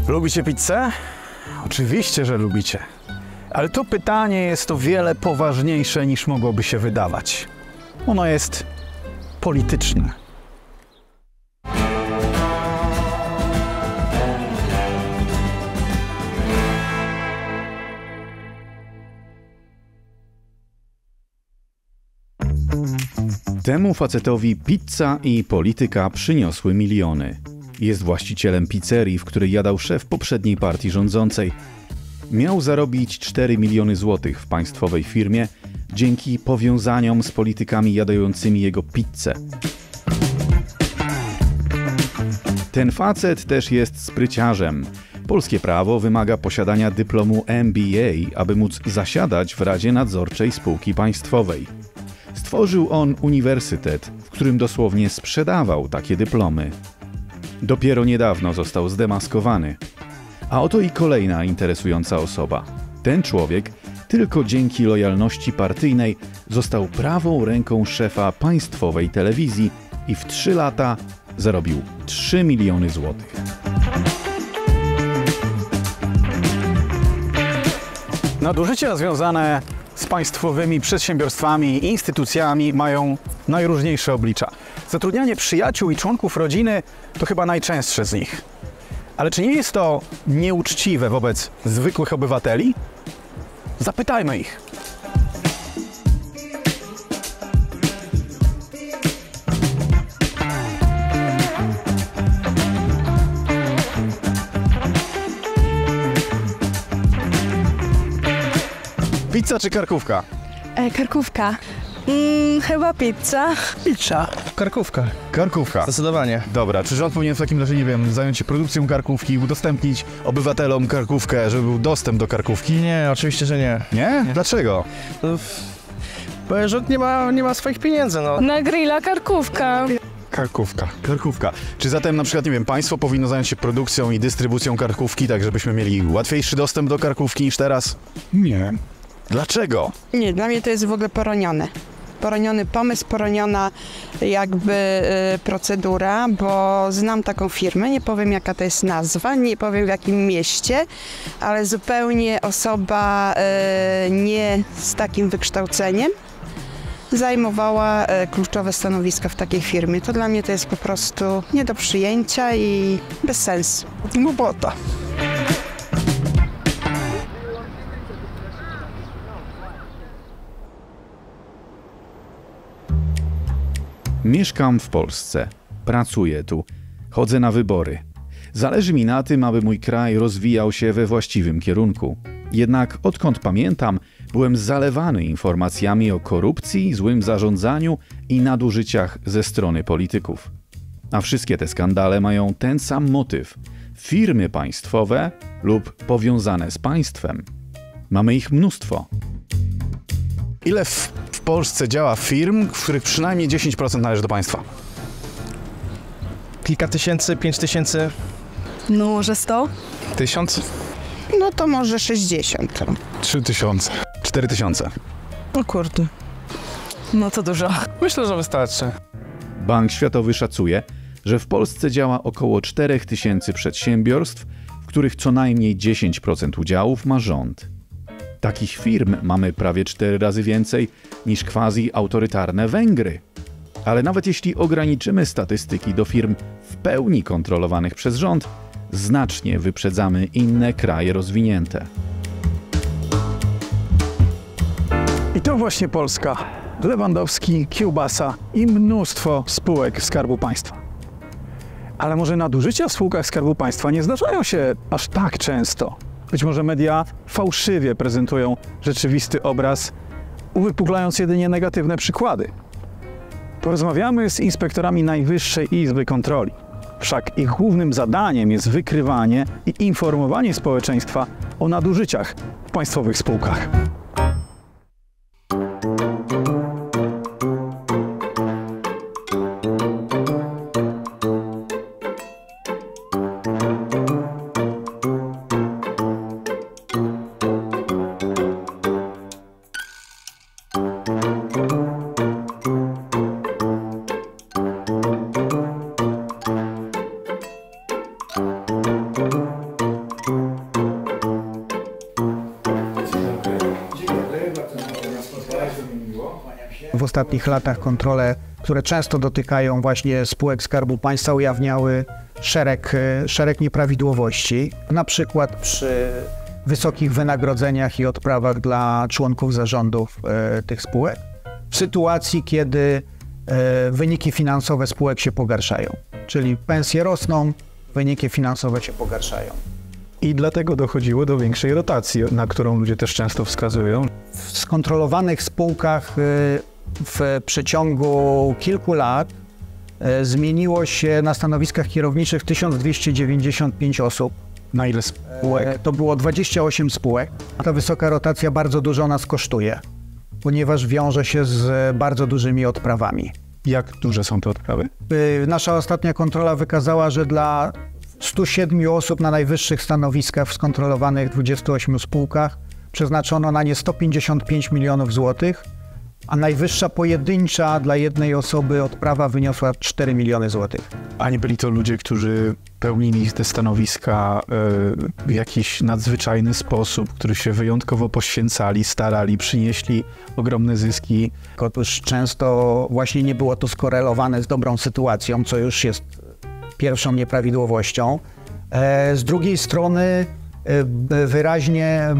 Lubicie pizzę? Oczywiście, że lubicie. Ale to pytanie jest o wiele poważniejsze niż mogłoby się wydawać. Ono jest polityczne. Temu facetowi pizza i polityka przyniosły miliony. Jest właścicielem pizzerii, w której jadał szef poprzedniej partii rządzącej. Miał zarobić 4 miliony złotych w państwowej firmie dzięki powiązaniom z politykami jadającymi jego pizzę. Ten facet też jest spryciarzem. Polskie prawo wymaga posiadania dyplomu MBA, aby móc zasiadać w Radzie Nadzorczej spółki państwowej. Stworzył on uniwersytet, w którym dosłownie sprzedawał takie dyplomy. Dopiero niedawno został zdemaskowany. A oto i kolejna interesująca osoba. Ten człowiek tylko dzięki lojalności partyjnej został prawą ręką szefa państwowej telewizji i w 3 lata zarobił 3 miliony złotych. Nadużycia związane z państwowymi przedsiębiorstwami i instytucjami mają najróżniejsze oblicza. Zatrudnianie przyjaciół i członków rodziny to chyba najczęstsze z nich. Ale czy nie jest to nieuczciwe wobec zwykłych obywateli? Zapytajmy ich. Pizza czy karkówka? Karkówka. Chyba pizza. Pizza. Karkówka. Karkówka. Zdecydowanie. Dobra, czy rząd powinien w takim razie, nie wiem, zająć się produkcją karkówki, udostępnić obywatelom karkówkę, żeby był dostęp do karkówki? Nie, oczywiście, że nie. Nie? Dlaczego? Bo rząd nie ma swoich pieniędzy, no. Na grilla karkówka. Karkówka. Karkówka. Czy zatem na przykład, nie wiem, państwo powinno zająć się produkcją i dystrybucją karkówki, tak żebyśmy mieli łatwiejszy dostęp do karkówki niż teraz? Nie. Dlaczego? Nie, dla mnie to jest w ogóle poronione. Poroniony pomysł, poroniona jakby procedura, bo znam taką firmę, nie powiem jaka to jest nazwa, nie powiem w jakim mieście, ale zupełnie osoba nie z takim wykształceniem zajmowała kluczowe stanowiska w takiej firmie. To dla mnie to jest po prostu nie do przyjęcia i bez sensu. Głupota. Mieszkam w Polsce, pracuję tu, chodzę na wybory. Zależy mi na tym, aby mój kraj rozwijał się we właściwym kierunku. Jednak odkąd pamiętam, byłem zalewany informacjami o korupcji, złym zarządzaniu i nadużyciach ze strony polityków. A wszystkie te skandale mają ten sam motyw – firmy państwowe lub powiązane z państwem. Mamy ich mnóstwo. Ile w Polsce działa firm, w których przynajmniej 10% należy do państwa? Kilka tysięcy, 5 tysięcy. No może 100? 1000? No to może 60. 3000. 4000. O kurde. No to dużo. Myślę, że wystarczy. Bank Światowy szacuje, że w Polsce działa około 4000 przedsiębiorstw, w których co najmniej 10% udziałów ma rząd. Takich firm mamy prawie 4 razy więcej niż quasi-autorytarne Węgry. Ale nawet jeśli ograniczymy statystyki do firm w pełni kontrolowanych przez rząd, znacznie wyprzedzamy inne kraje rozwinięte. I to właśnie Polska. Lewandowski, Kiełbasa i mnóstwo spółek Skarbu Państwa. Ale może nadużycia w spółkach Skarbu Państwa nie zdarzają się aż tak często. Być może media fałszywie prezentują rzeczywisty obraz, uwypuklając jedynie negatywne przykłady. Porozmawiamy z inspektorami Najwyższej Izby Kontroli. Wszak ich głównym zadaniem jest wykrywanie i informowanie społeczeństwa o nadużyciach w państwowych spółkach. ostatnich latach kontrole, które często dotykają właśnie spółek Skarbu Państwa, ujawniały szereg nieprawidłowości, na przykład przy wysokich wynagrodzeniach i odprawach dla członków zarządów tych spółek, w sytuacji, kiedy wyniki finansowe spółek się pogarszają, czyli pensje rosną, wyniki finansowe się pogarszają. I dlatego dochodziło do większej rotacji, na którą ludzie też często wskazują. W skontrolowanych spółkach w przeciągu kilku lat zmieniło się na stanowiskach kierowniczych 1295 osób. Na ile spółek? To było 28 spółek. Ta wysoka rotacja bardzo dużo nas kosztuje, ponieważ wiąże się z bardzo dużymi odprawami. Jak duże są te odprawy? Nasza ostatnia kontrola wykazała, że dla 107 osób na najwyższych stanowiskach w skontrolowanych 28 spółkach przeznaczono na nie 155 milionów złotych, a najwyższa pojedyncza dla jednej osoby odprawa wyniosła 4 miliony złotych. A nie byli to ludzie, którzy pełnili te stanowiska w jakiś nadzwyczajny sposób, którzy się wyjątkowo poświęcali, starali, przynieśli ogromne zyski? Otóż często właśnie nie było to skorelowane z dobrą sytuacją, co już jest pierwszą nieprawidłowością. Z drugiej strony wyraźnie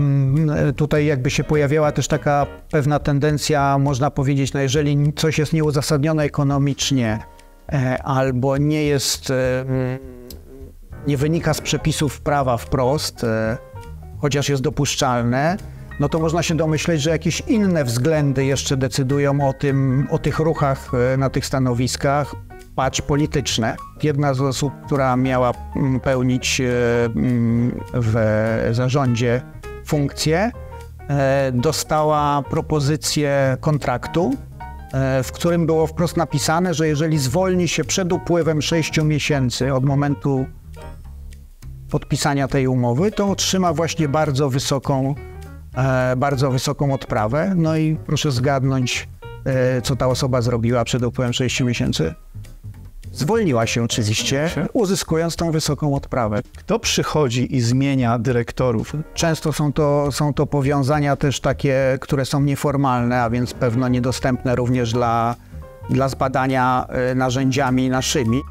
tutaj jakby się pojawiała też taka pewna tendencja, można powiedzieć, no jeżeli coś jest nieuzasadnione ekonomicznie albo nie wynika z przepisów prawa wprost, chociaż jest dopuszczalne, no to można się domyśleć, że jakieś inne względy jeszcze decydują o tych ruchach na tych stanowiskach, patrz polityczne. Jedna z osób, która miała pełnić w zarządzie funkcję, dostała propozycję kontraktu, w którym było wprost napisane, że jeżeli zwolni się przed upływem 6 miesięcy od momentu podpisania tej umowy, to otrzyma właśnie bardzo wysoką odprawę. No i proszę zgadnąć, co ta osoba zrobiła przed upływem 6 miesięcy. Zwolniła się oczywiście, uzyskując tą wysoką odprawę. Kto przychodzi i zmienia dyrektorów? Często są to powiązania też takie, które są nieformalne, a więc pewno niedostępne również dla zbadania narzędziami naszymi.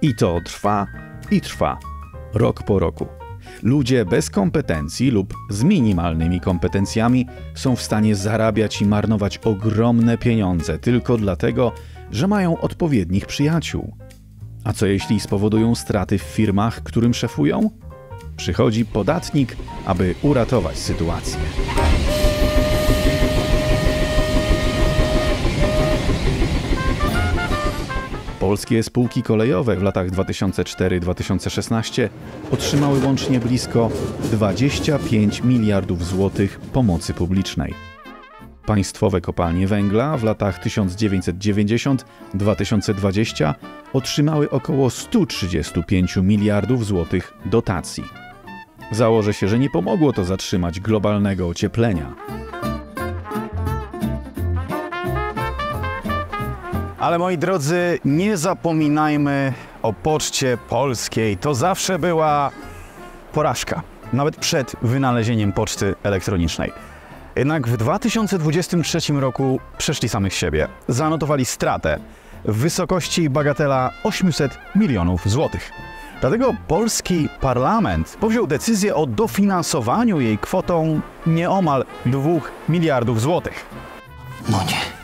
I to trwa i trwa, rok po roku. Ludzie bez kompetencji lub z minimalnymi kompetencjami są w stanie zarabiać i marnować ogromne pieniądze tylko dlatego, że mają odpowiednich przyjaciół. A co jeśli spowodują straty w firmach, którym szefują? Przychodzi podatnik, aby uratować sytuację. Polskie spółki kolejowe w latach 2004-2016 otrzymały łącznie blisko 25 miliardów złotych pomocy publicznej. Państwowe kopalnie węgla w latach 1990-2020 otrzymały około 135 miliardów złotych dotacji. Założę się, że nie pomogło to zatrzymać globalnego ocieplenia. Ale moi drodzy, nie zapominajmy o Poczcie Polskiej. To zawsze była porażka, nawet przed wynalezieniem poczty elektronicznej. Jednak w 2023 roku przeszli samych siebie. Zanotowali stratę w wysokości bagatela 800 milionów złotych. Dlatego polski parlament powziął decyzję o dofinansowaniu jej kwotą nieomal 2 miliardów złotych. No nie.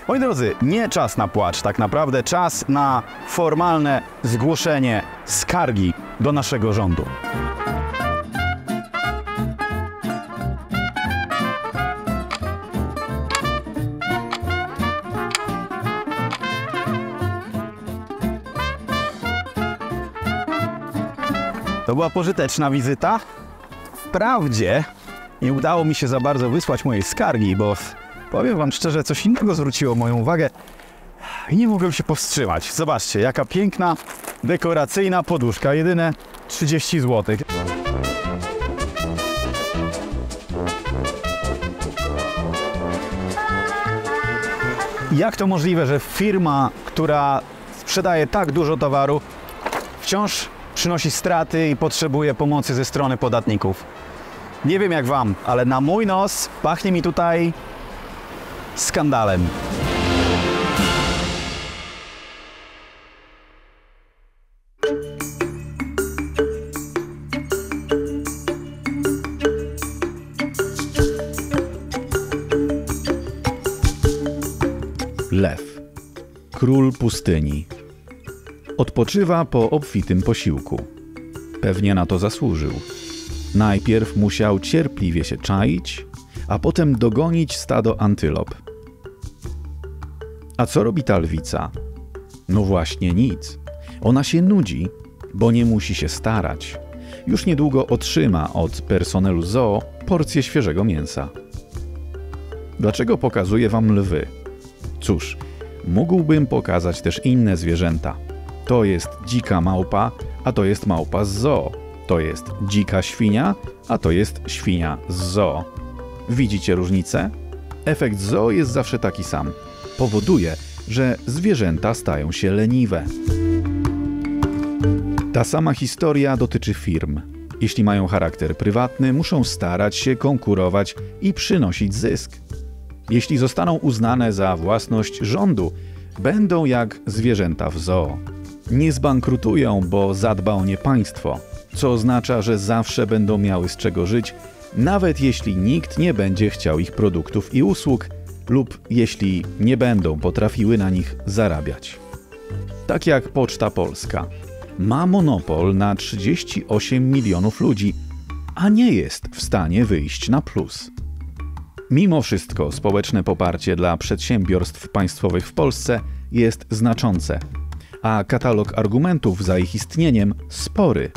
Moi drodzy, nie czas na płacz, tak naprawdę czas na formalne zgłoszenie skargi do naszego rządu. To była pożyteczna wizyta. Wprawdzie nie udało mi się za bardzo wysłać mojej skargi, bo powiem wam szczerze, coś innego zwróciło moją uwagę i nie mogłem się powstrzymać. Zobaczcie, jaka piękna, dekoracyjna poduszka, jedyne 30 zł. Jak to możliwe, że firma, która sprzedaje tak dużo towaru, wciąż przynosi straty i potrzebuje pomocy ze strony podatników? Nie wiem jak wam, ale na mój nos pachnie mi tutaj skandalem. Lew, król pustyni. Odpoczywa po obfitym posiłku. Pewnie na to zasłużył. Najpierw musiał cierpliwie się czaić, a potem dogonić stado antylop. A co robi ta lwica? No właśnie nic. Ona się nudzi, bo nie musi się starać. Już niedługo otrzyma od personelu zoo porcję świeżego mięsa. Dlaczego pokazuję wam lwy? Cóż, mógłbym pokazać też inne zwierzęta. To jest dzika małpa, a to jest małpa z zoo. To jest dzika świnia, a to jest świnia z zoo. Widzicie różnicę? Efekt zoo jest zawsze taki sam. Powoduje, że zwierzęta stają się leniwe. Ta sama historia dotyczy firm. Jeśli mają charakter prywatny, muszą starać się konkurować i przynosić zysk. Jeśli zostaną uznane za własność rządu, będą jak zwierzęta w zoo. Nie zbankrutują, bo zadba o nie państwo, co oznacza, że zawsze będą miały z czego żyć, nawet jeśli nikt nie będzie chciał ich produktów i usług lub jeśli nie będą potrafiły na nich zarabiać. Tak jak Poczta Polska. Ma monopol na 38 milionów ludzi, a nie jest w stanie wyjść na plus. Mimo wszystko społeczne poparcie dla przedsiębiorstw państwowych w Polsce jest znaczące, a katalog argumentów za ich istnieniem spory.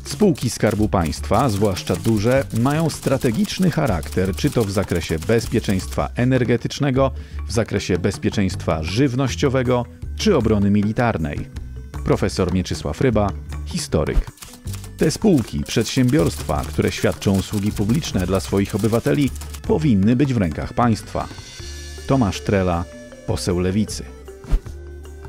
Spółki Skarbu Państwa, zwłaszcza duże, mają strategiczny charakter, czy to w zakresie bezpieczeństwa energetycznego, w zakresie bezpieczeństwa żywnościowego, czy obrony militarnej. Profesor Mieczysław Ryba, historyk. Te spółki, przedsiębiorstwa, które świadczą usługi publiczne dla swoich obywateli, powinny być w rękach państwa. Tomasz Trela, poseł Lewicy.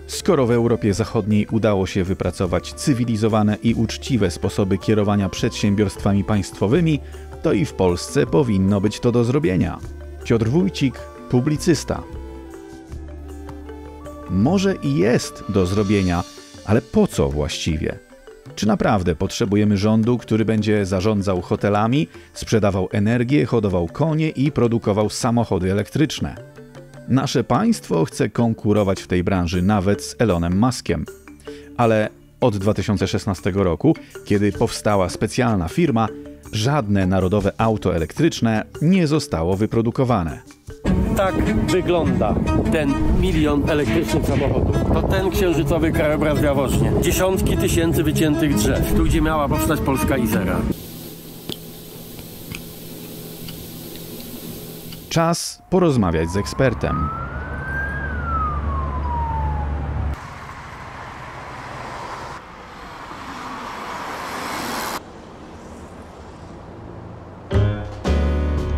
Skoro w Europie Zachodniej udało się wypracować cywilizowane i uczciwe sposoby kierowania przedsiębiorstwami państwowymi, to i w Polsce powinno być to do zrobienia. Piotr Wójcik, publicysta. Może i jest do zrobienia, ale po co właściwie? Czy naprawdę potrzebujemy rządu, który będzie zarządzał hotelami, sprzedawał energię, hodował konie i produkował samochody elektryczne? Nasze państwo chce konkurować w tej branży nawet z Elonem Muskiem. Ale od 2016 roku, kiedy powstała specjalna firma, żadne narodowe auto elektryczne nie zostało wyprodukowane. Tak wygląda ten 1 000 000 elektrycznych samochodów. To ten księżycowy krajobraz w Jaworznie. Dziesiątki tysięcy wyciętych drzew. Tu, gdzie miała powstać polska Izera. Czas porozmawiać z ekspertem.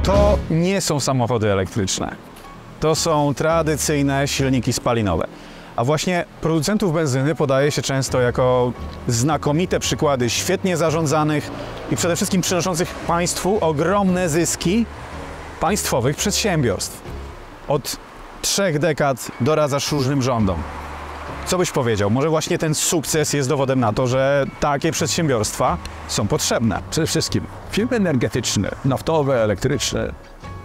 To nie są samochody elektryczne. To są tradycyjne silniki spalinowe. A właśnie producentów benzyny podaje się często jako znakomite przykłady świetnie zarządzanych i przede wszystkim przynoszących państwu ogromne zyski państwowych przedsiębiorstw. Od 3 dekad doradzasz różnym rządom. Co byś powiedział? Może właśnie ten sukces jest dowodem na to, że takie przedsiębiorstwa są potrzebne? Przede wszystkim firmy energetyczne, naftowe, elektryczne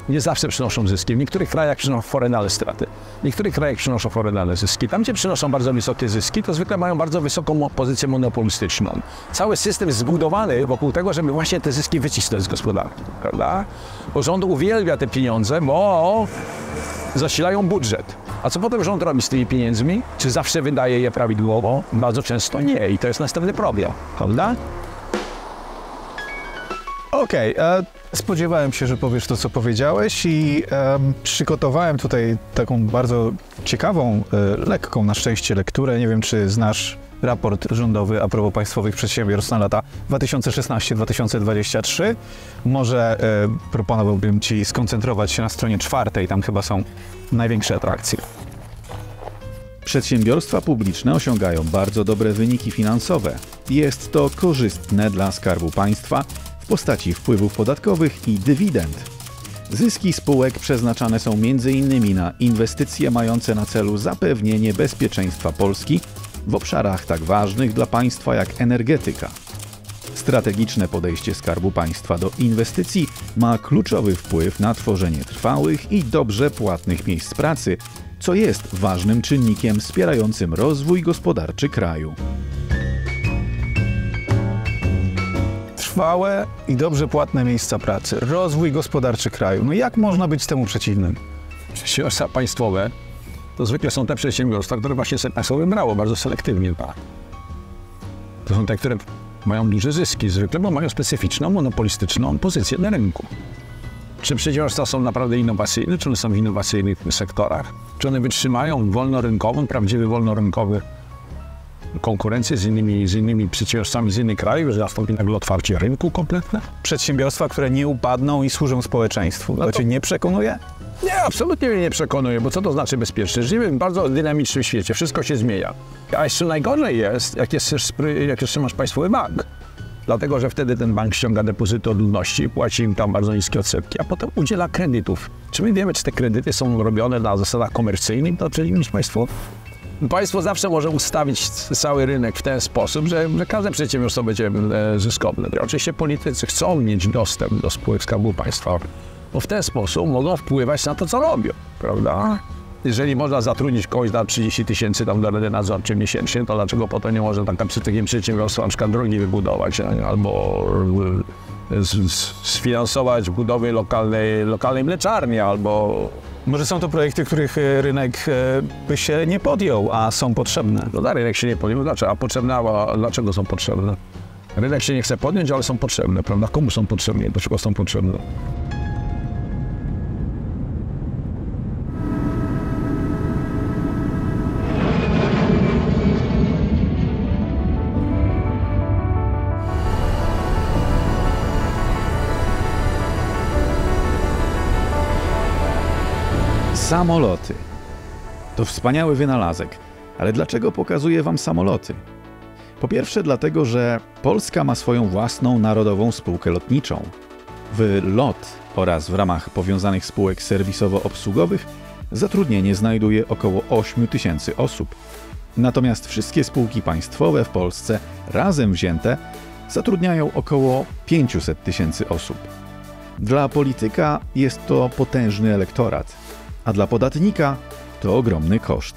nie zawsze przynoszą zyski. W niektórych krajach przynoszą forynalne straty. W niektórych krajach przynoszą forynalne zyski. Tam, gdzie przynoszą bardzo wysokie zyski, to zwykle mają bardzo wysoką pozycję monopolistyczną. Cały system jest zbudowany wokół tego, żeby właśnie te zyski wycisnąć z gospodarki, prawda? Bo rząd uwielbia te pieniądze, bo zasilają budżet. A co potem rząd robi z tymi pieniędzmi? Czy zawsze wydaje je prawidłowo? Bardzo często nie i to jest następny problem, prawda? Okej, spodziewałem się, że powiesz to, co powiedziałeś i przygotowałem tutaj taką bardzo ciekawą, lekką na szczęście lekturę. Nie wiem, czy znasz raport rządowy a propos państwowych przedsiębiorstw na lata 2016-2023. Może proponowałbym Ci skoncentrować się na stronie 4, tam chyba są największe atrakcje. Przedsiębiorstwa publiczne osiągają bardzo dobre wyniki finansowe. Jest to korzystne dla Skarbu Państwa w postaci wpływów podatkowych i dywidend. Zyski spółek przeznaczane są m.in. na inwestycje mające na celu zapewnienie bezpieczeństwa Polski w obszarach tak ważnych dla państwa jak energetyka. Strategiczne podejście Skarbu Państwa do inwestycji ma kluczowy wpływ na tworzenie trwałych i dobrze płatnych miejsc pracy, co jest ważnym czynnikiem wspierającym rozwój gospodarczy kraju. Trwałe i dobrze płatne miejsca pracy, rozwój gospodarczy kraju. No jak można być temu przeciwnym? Przedsiębiorstwa państwowe to zwykle są te przedsiębiorstwa, które właśnie państwo wybrało bardzo selektywnie. To są te, które mają duże zyski zwykle, bo mają specyficzną, monopolistyczną pozycję na rynku. Czy przedsiębiorstwa są naprawdę innowacyjne, czy one są w innowacyjnych sektorach, czy one wytrzymają wolnorynkową, prawdziwy wolnorynkowy konkurencję z innymi przedsiębiorstwami z innych krajów, że nastąpi nagle otwarcie rynku kompletne? Przedsiębiorstwa, które nie upadną i służą społeczeństwu. To cię nie przekonuje? Nie, absolutnie mnie nie przekonuje, bo co to znaczy bezpieczne? Żyjemy w bardzo dynamicznym świecie, wszystko się zmienia. A jeszcze najgorzej jest, jak jeszcze masz państwowy bank. Dlatego, że wtedy ten bank ściąga depozyty od ludności, płaci im tam bardzo niskie odsetki, a potem udziela kredytów. Czy my wiemy, czy te kredyty są robione na zasadach komercyjnych? To czyli państwo zawsze może ustawić cały rynek w ten sposób, że każde przedsiębiorstwo będzie zyskowne. Oczywiście politycy chcą mieć dostęp do spółek Skarbu Państwa, bo w ten sposób mogą wpływać na to, co robią, prawda? Jeżeli można zatrudnić kogoś na 30 000 tam do rady nadzorczej miesięcznie, to dlaczego potem nie może takim przedsiębiorstwom na przykład drogi wybudować, albo sfinansować budowy lokalnej mleczarni, albo... Może są to projekty, których rynek by się nie podjął, a są potrzebne. No rynek się nie podjął, a potrzebne, a dlaczego są potrzebne? Rynek się nie chce podjąć, ale są potrzebne, prawda? Komu są potrzebne? Dlaczego są potrzebne? Samoloty. To wspaniały wynalazek, ale dlaczego pokazuję wam samoloty? Po pierwsze dlatego, że Polska ma swoją własną narodową spółkę lotniczą. W LOT oraz w ramach powiązanych spółek serwisowo-obsługowych zatrudnienie znajduje około 8 000 osób. Natomiast wszystkie spółki państwowe w Polsce razem wzięte zatrudniają około 500 000 osób. Dla polityka jest to potężny elektorat, a dla podatnika to ogromny koszt.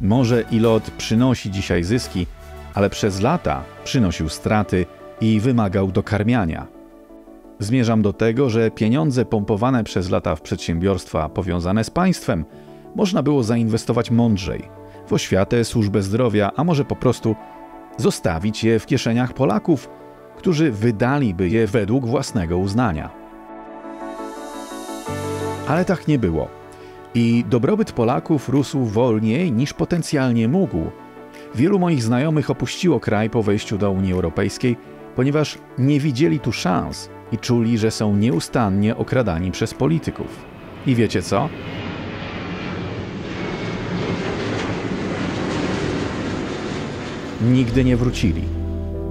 Może i LOT przynosi dzisiaj zyski, ale przez lata przynosił straty i wymagał dokarmiania. Zmierzam do tego, że pieniądze pompowane przez lata w przedsiębiorstwa powiązane z państwem można było zainwestować mądrzej, w oświatę, służbę zdrowia, a może po prostu zostawić je w kieszeniach Polaków, którzy wydaliby je według własnego uznania. Ale tak nie było. I dobrobyt Polaków rósł wolniej niż potencjalnie mógł. Wielu moich znajomych opuściło kraj po wejściu do Unii Europejskiej, ponieważ nie widzieli tu szans i czuli, że są nieustannie okradani przez polityków. I wiecie co? Nigdy nie wrócili.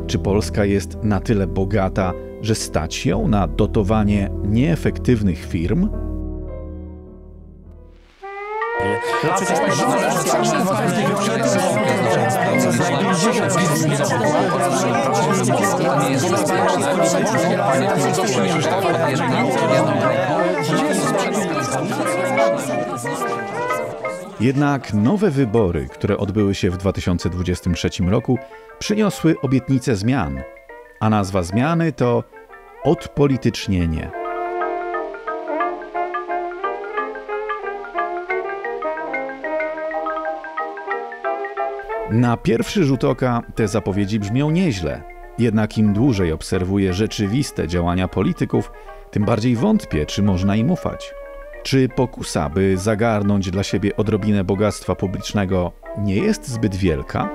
Czy Polska jest na tyle bogata, że stać ją na dotowanie nieefektywnych firm? Jednak nowe wybory, które odbyły się w 2023 roku, przyniosły obietnicę zmian, a nazwa zmiany to odpolitycznienie. Na pierwszy rzut oka te zapowiedzi brzmią nieźle, jednak im dłużej obserwuję rzeczywiste działania polityków, tym bardziej wątpię, czy można im ufać. Czy pokusa, by zagarnąć dla siebie odrobinę bogactwa publicznego, nie jest zbyt wielka?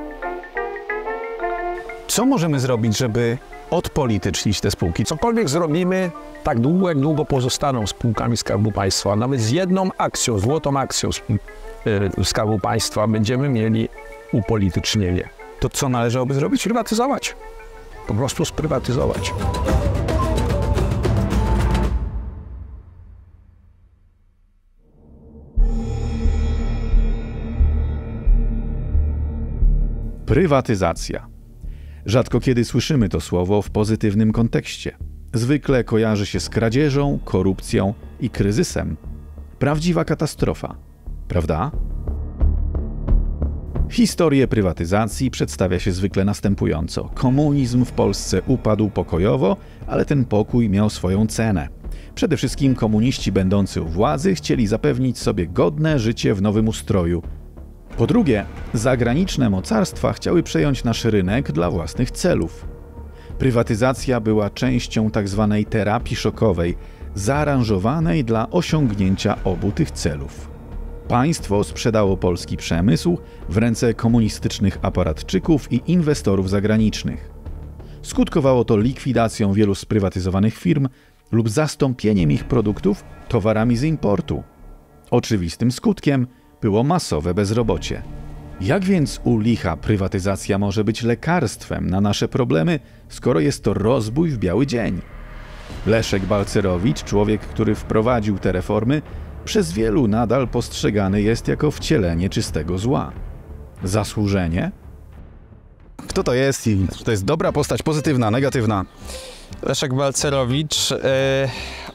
Co możemy zrobić, żeby odpolitycznić te spółki? Cokolwiek zrobimy, tak długo, jak długo pozostaną spółkami Skarbu Państwa, nawet z jedną akcją, złotą akcją Skarbu Państwa, będziemy mieli upolitycznienie. To co należałoby zrobić? Sprywatyzować. Po prostu sprywatyzować. Prywatyzacja. Rzadko kiedy słyszymy to słowo w pozytywnym kontekście. Zwykle kojarzy się z kradzieżą, korupcją i kryzysem. Prawdziwa katastrofa, prawda? Historię prywatyzacji przedstawia się zwykle następująco. Komunizm w Polsce upadł pokojowo, ale ten pokój miał swoją cenę. Przede wszystkim komuniści będący u władzy chcieli zapewnić sobie godne życie w nowym ustroju. Po drugie, zagraniczne mocarstwa chciały przejąć nasz rynek dla własnych celów. Prywatyzacja była częścią tzw. terapii szokowej, zaaranżowanej dla osiągnięcia obu tych celów. Państwo sprzedało polski przemysł w ręce komunistycznych aparatczyków i inwestorów zagranicznych. Skutkowało to likwidacją wielu sprywatyzowanych firm lub zastąpieniem ich produktów towarami z importu. Oczywistym skutkiem było masowe bezrobocie. Jak więc u licha prywatyzacja może być lekarstwem na nasze problemy, skoro jest to rozbój w biały dzień? Leszek Balcerowicz, człowiek, który wprowadził te reformy, przez wielu nadal postrzegany jest jako wcielenie czystego zła. Zasłużenie? Kto to jest i czy to jest dobra postać, pozytywna, negatywna? Leszek Balcerowicz,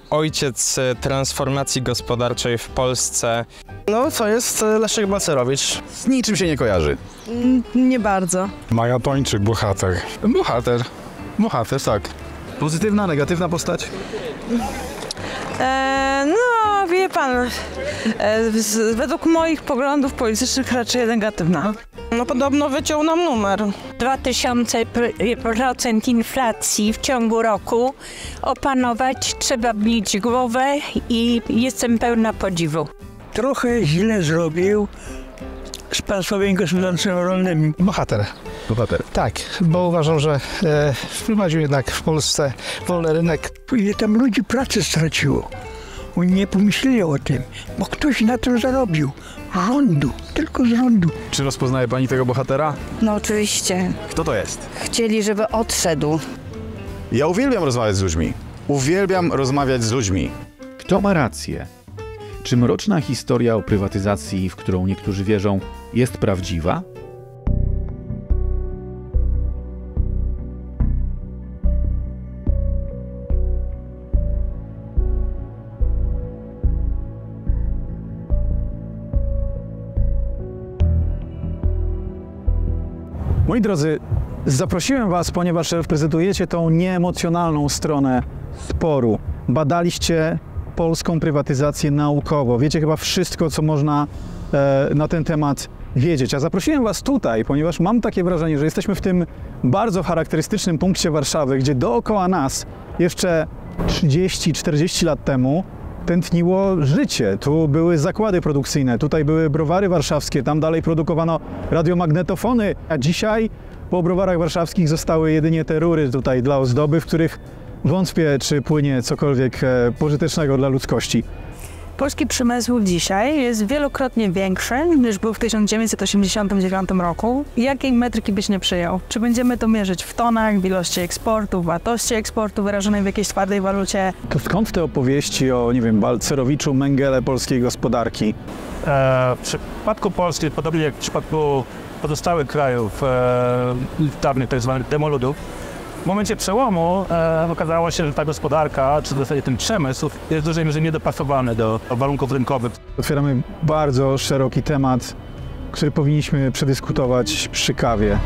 ojciec transformacji gospodarczej w Polsce. No, to jest Leszek Balcerowicz. Z niczym się nie kojarzy. Nie bardzo. Maja Tończyk, bohater. Bohater, tak. Pozytywna, negatywna postać? No, wie pan, według moich poglądów politycznych raczej negatywna. No, podobno wyciął nam numer. 2000% inflacji w ciągu roku opanować, trzeba bić głowę i jestem pełna podziwu. Trochę źle zrobił z państwowymi gospodarstwami rolnymi. Bohater. Tak, bo uważam, że wprowadził jednak w Polsce wolny rynek. Ile tam ludzi pracy straciło? Oni nie pomyśleli o tym, bo ktoś na tym zarobił. Rządu, tylko z rządu. Czy rozpoznaje pani tego bohatera? No oczywiście. Kto to jest? Chcieli, żeby odszedł. Ja uwielbiam rozmawiać z ludźmi. Uwielbiam rozmawiać z ludźmi. Kto ma rację? Czy mroczna historia o prywatyzacji, w którą niektórzy wierzą, jest prawdziwa? Moi drodzy, zaprosiłem was, ponieważ reprezentujecie tą nieemocjonalną stronę sporu. Badaliście polską prywatyzację naukowo. Wiecie chyba wszystko, co można na ten temat wiedzieć. A zaprosiłem was tutaj, ponieważ mam takie wrażenie, że jesteśmy w tym bardzo charakterystycznym punkcie Warszawy, gdzie dookoła nas jeszcze 30-40 lat temu tętniło życie. Tu były zakłady produkcyjne, tutaj były browary warszawskie, tam dalej produkowano radiomagnetofony, a dzisiaj po browarach warszawskich zostały jedynie te rury tutaj dla ozdoby, w których wątpię, czy płynie cokolwiek pożytecznego dla ludzkości. Polski przemysł dzisiaj jest wielokrotnie większy niż był w 1989 roku. Jakiej metryki byś nie przyjął? Czy będziemy to mierzyć w tonach, w ilości eksportu, w wartości eksportu wyrażonej w jakiejś twardej walucie? To skąd te opowieści o, nie wiem, Balcerowiczu, Mengele polskiej gospodarki? W przypadku Polski, podobnie jak w przypadku pozostałych krajów dawnych tzw. demoludów, w momencie przełomu okazało się, że ta gospodarka, czy w zasadzie ten przemysł jest w dużej mierze niedopasowany do warunków rynkowych. Otwieramy bardzo szeroki temat, który powinniśmy przedyskutować przy kawie.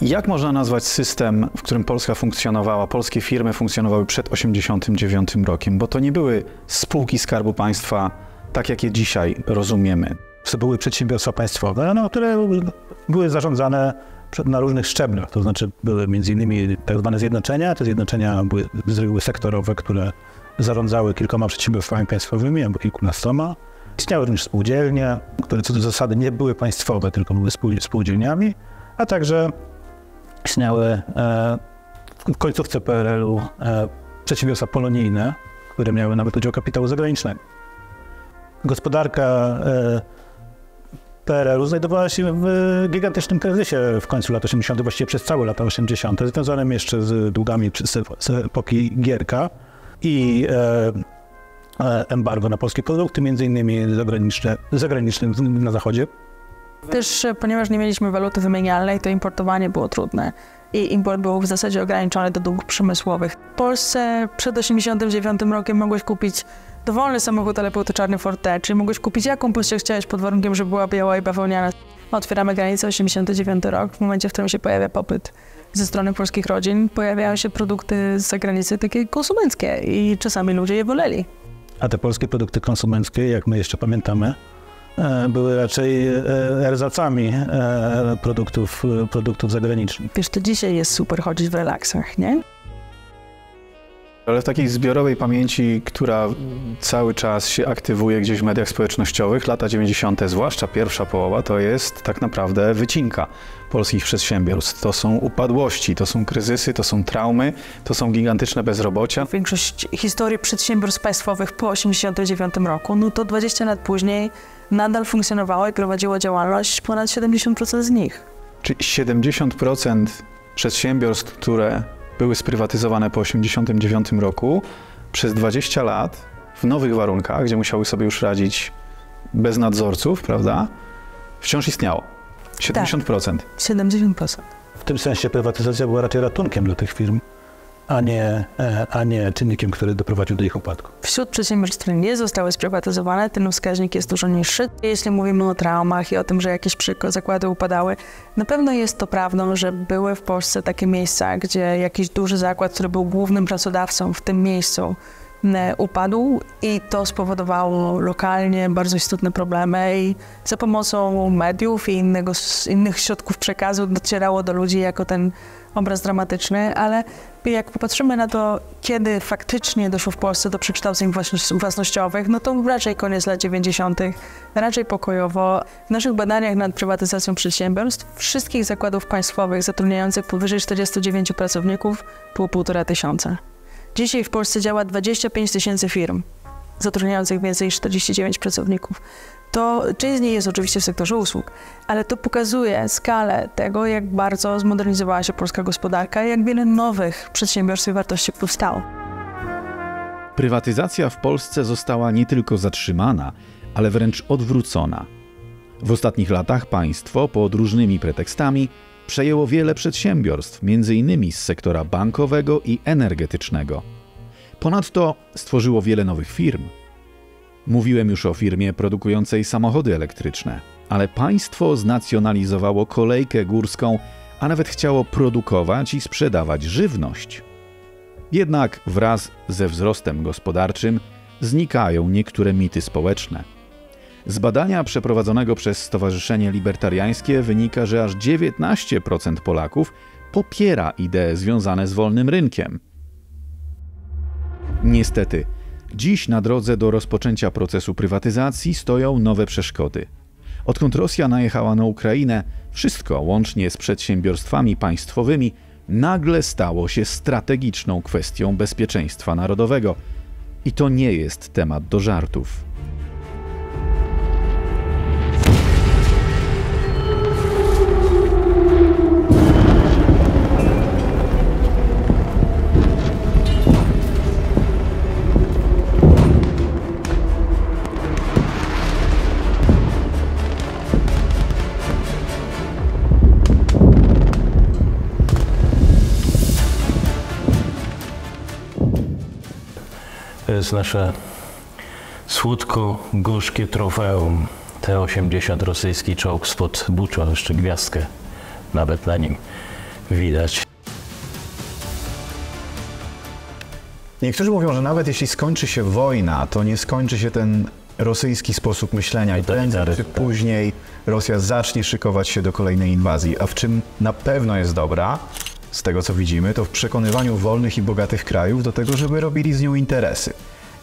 Jak można nazwać system, w którym Polska funkcjonowała, polskie firmy funkcjonowały przed 1989 rokiem? Bo to nie były spółki Skarbu Państwa, tak jak je dzisiaj rozumiemy. To były przedsiębiorstwa państwowe, które były zarządzane na różnych szczeblach, to znaczy były m.in. tak zwane zjednoczenia. Te zjednoczenia były z reguły sektorowe, które zarządzały kilkoma przedsiębiorstwami państwowymi albo kilkunastoma. Istniały również spółdzielnie, które co do zasady nie były państwowe, tylko były spółdzielniami, a także istniały w końcówce PRL-u przedsiębiorstwa polonijne, które miały nawet udział kapitału zagranicznego. Gospodarka PRL-u znajdowała się w gigantycznym kryzysie w końcu lat 80., właściwie przez całe lata 80., związanym jeszcze z długami z epoki Gierka. I embargo na polskie produkty, między innymi zagraniczne na zachodzie. Też ponieważ nie mieliśmy waluty wymienialnej, to importowanie było trudne i import był w zasadzie ograniczony do dóbr przemysłowych. W Polsce przed 1989 rokiem mogłeś kupić dowolny samochód, ale był to czarny Ford T, czyli mogłeś kupić jaką pościel chciałeś pod warunkiem, że była biała i bawełniana. Otwieramy granicę 89 rok, w momencie, w którym się pojawia popyt ze strony polskich rodzin, pojawiają się produkty z zagranicy takie konsumenckie i czasami ludzie je woleli. A te polskie produkty konsumenckie, jak my jeszcze pamiętamy, były raczej erzacami produktów zagranicznych. Wiesz, to dzisiaj jest super chodzić w relaksach, nie? Ale w takiej zbiorowej pamięci, która cały czas się aktywuje gdzieś w mediach społecznościowych, lata 90., zwłaszcza pierwsza połowa, to jest tak naprawdę wycinka polskich przedsiębiorstw. To są upadłości, to są kryzysy, to są traumy, to są gigantyczne bezrobocia. Większość historii przedsiębiorstw państwowych po 1989 roku, no to 20 lat później nadal funkcjonowało i prowadziło działalność ponad 70% z nich. Czyli 70% przedsiębiorstw, które były sprywatyzowane po 1989 roku, przez 20 lat w nowych warunkach, gdzie musiały sobie już radzić bez nadzorców, prawda, wciąż istniało. 70%. Tak, 70%. W tym sensie prywatyzacja była raczej ratunkiem dla tych firm, a nie czynnikiem, który doprowadził do ich upadku. Wśród przedsiębiorstw, które nie zostały sprywatyzowane, ten wskaźnik jest dużo niższy. Jeśli mówimy o traumach i o tym, że jakieś zakłady upadały, na pewno jest to prawdą, że były w Polsce takie miejsca, gdzie jakiś duży zakład, który był głównym pracodawcą w tym miejscu, upadł i to spowodowało lokalnie bardzo istotne problemy i za pomocą mediów i innych środków przekazu docierało do ludzi jako ten obraz dramatyczny, ale jak popatrzymy na to, kiedy faktycznie doszło w Polsce do przekształceń własnościowych, no to raczej koniec lat 90., raczej pokojowo. W naszych badaniach nad prywatyzacją przedsiębiorstw wszystkich zakładów państwowych zatrudniających powyżej 49 pracowników było 1500. Dzisiaj w Polsce działa 25 000 firm zatrudniających więcej niż 49 pracowników. To część z nich jest oczywiście w sektorze usług, ale to pokazuje skalę tego, jak bardzo zmodernizowała się polska gospodarka i jak wiele nowych przedsiębiorstw i wartości powstało. Prywatyzacja w Polsce została nie tylko zatrzymana, ale wręcz odwrócona. W ostatnich latach państwo pod różnymi pretekstami przejęło wiele przedsiębiorstw, m.in. z sektora bankowego i energetycznego. Ponadto stworzyło wiele nowych firm. Mówiłem już o firmie produkującej samochody elektryczne, ale państwo znacjonalizowało kolejkę górską, a nawet chciało produkować i sprzedawać żywność. Jednak wraz ze wzrostem gospodarczym znikają niektóre mity społeczne. Z badania przeprowadzonego przez Stowarzyszenie Libertariańskie wynika, że aż 19% Polaków popiera idee związane z wolnym rynkiem. Niestety, dziś na drodze do rozpoczęcia procesu prywatyzacji stoją nowe przeszkody. Odkąd Rosja najechała na Ukrainę, wszystko, łącznie z przedsiębiorstwami państwowymi, nagle stało się strategiczną kwestią bezpieczeństwa narodowego. I to nie jest temat do żartów. To jest nasze słodko-gorzkie trofeum. T-80 rosyjski czołg spod Bucza, jeszcze gwiazdkę nawet na nim widać. Niektórzy mówią, że nawet jeśli skończy się wojna, to nie skończy się ten rosyjski sposób myślenia i prędzej czy później Rosja zacznie szykować się do kolejnej inwazji. A w czym na pewno jest dobra, z tego co widzimy, to w przekonywaniu wolnych i bogatych krajów do tego, żeby robili z nią interesy.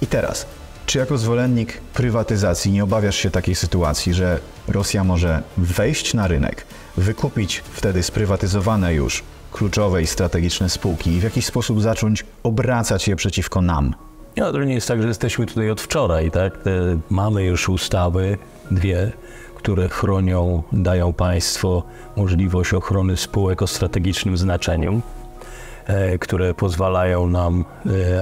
I teraz, czy jako zwolennik prywatyzacji nie obawiasz się takiej sytuacji, że Rosja może wejść na rynek, wykupić wtedy sprywatyzowane już kluczowe i strategiczne spółki i w jakiś sposób zacząć obracać je przeciwko nam? No, to nie jest tak, że jesteśmy tutaj od wczoraj, tak? Mamy już ustawy, dwie, które chronią, dają państwu możliwość ochrony spółek o strategicznym znaczeniu. które pozwalają nam,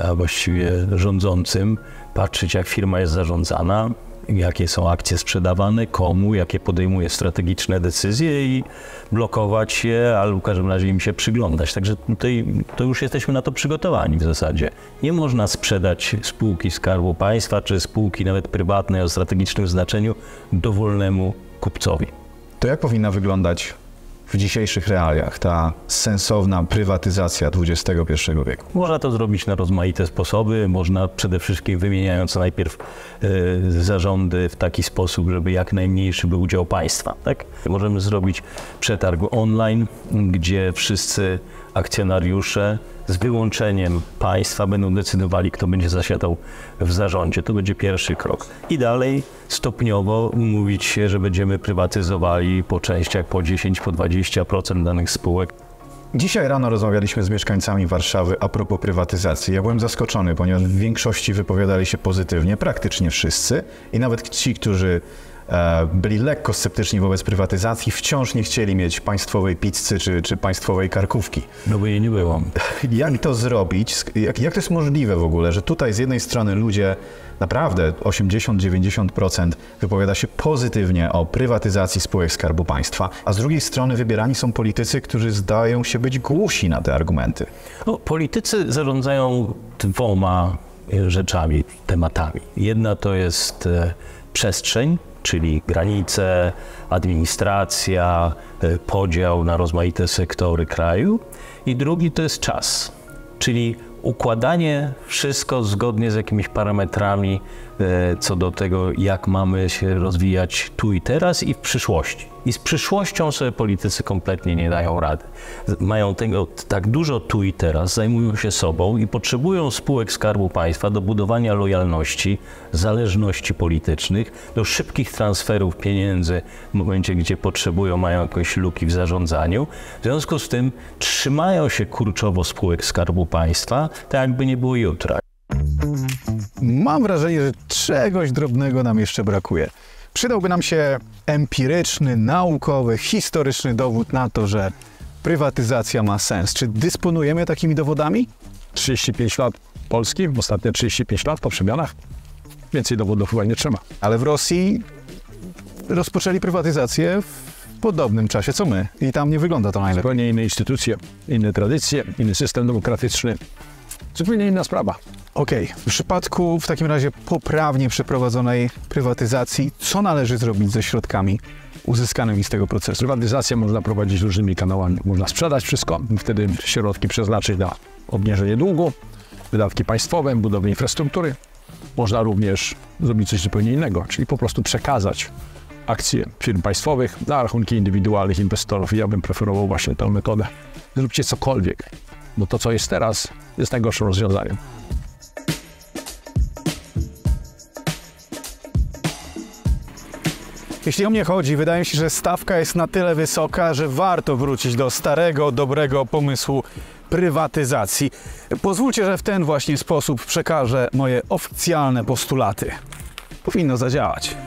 a właściwie rządzącym, patrzeć, jak firma jest zarządzana, jakie są akcje sprzedawane, komu, jakie podejmuje strategiczne decyzje i blokować je, albo w każdym razie im się przyglądać. Także tutaj to już jesteśmy na to przygotowani w zasadzie. Nie można sprzedać spółki Skarbu Państwa, czy spółki nawet prywatnej o strategicznym znaczeniu dowolnemu kupcowi. To jak powinna wyglądać w dzisiejszych realiach ta sensowna prywatyzacja XXI wieku? Można to zrobić na rozmaite sposoby. Można przede wszystkim wymieniając najpierw zarządy w taki sposób, żeby jak najmniejszy był udział państwa. Tak? Możemy zrobić przetarg online, gdzie wszyscy akcjonariusze z wyłączeniem państwa będą decydowali, kto będzie zasiadał w zarządzie. To będzie pierwszy krok. I dalej stopniowo umówić się, że będziemy prywatyzowali po częściach po 10, po 20% danych spółek. Dzisiaj rano rozmawialiśmy z mieszkańcami Warszawy a propos prywatyzacji. Ja byłem zaskoczony, ponieważ w większości wypowiadali się pozytywnie, praktycznie wszyscy. I nawet ci, którzy byli lekko sceptyczni wobec prywatyzacji, wciąż nie chcieli mieć państwowej pizzy czy państwowej karkówki. No bo jej nie było. Jak to zrobić? Jak to jest możliwe w ogóle, że tutaj z jednej strony ludzie, naprawdę 80-90% wypowiada się pozytywnie o prywatyzacji spółek Skarbu Państwa, a z drugiej strony wybierani są politycy, którzy zdają się być głusi na te argumenty? No, politycy zarządzają dwoma rzeczami, tematami. Jedna to jest przestrzeń, czyli granice, administracja, podział na rozmaite sektory kraju. I drugi to jest czas, czyli układanie wszystko zgodnie z jakimiś parametrami co do tego, jak mamy się rozwijać tu i teraz i w przyszłości. I z przyszłością sobie politycy kompletnie nie dają rady. Mają tego tak dużo tu i teraz, zajmują się sobą i potrzebują spółek Skarbu Państwa do budowania lojalności, zależności politycznych, do szybkich transferów pieniędzy w momencie, gdzie potrzebują, mają jakieś luki w zarządzaniu. W związku z tym trzymają się kurczowo spółek Skarbu Państwa, tak jakby nie było jutra. Mam wrażenie, że czegoś drobnego nam jeszcze brakuje. Przydałby nam się empiryczny, naukowy, historyczny dowód na to, że prywatyzacja ma sens. Czy dysponujemy takimi dowodami? 35 lat Polski, ostatnie 35 lat po przemianach. Więcej dowodów chyba nie trzeba. Ale w Rosji rozpoczęli prywatyzację w podobnym czasie co my. I tam nie wygląda to najlepiej. Zupełnie inne instytucje, inne tradycje, inny system demokratyczny. Zupełnie inna sprawa. Okej, w przypadku w takim razie poprawnie przeprowadzonej prywatyzacji, co należy zrobić ze środkami uzyskanymi z tego procesu? Prywatyzację można prowadzić różnymi kanałami. Można sprzedać wszystko, wtedy środki przeznaczyć na obniżenie długu, wydatki państwowe, budowę infrastruktury. Można również zrobić coś zupełnie innego, czyli po prostu przekazać akcje firm państwowych na rachunki indywidualnych inwestorów. Ja bym preferował właśnie tę metodę. Zróbcie cokolwiek, bo to, co jest teraz, jest najgorszym rozwiązaniem. Jeśli o mnie chodzi, wydaje mi się, że stawka jest na tyle wysoka, że warto wrócić do starego, dobrego pomysłu prywatyzacji. Pozwólcie, że w ten właśnie sposób przekażę moje oficjalne postulaty. Powinno zadziałać.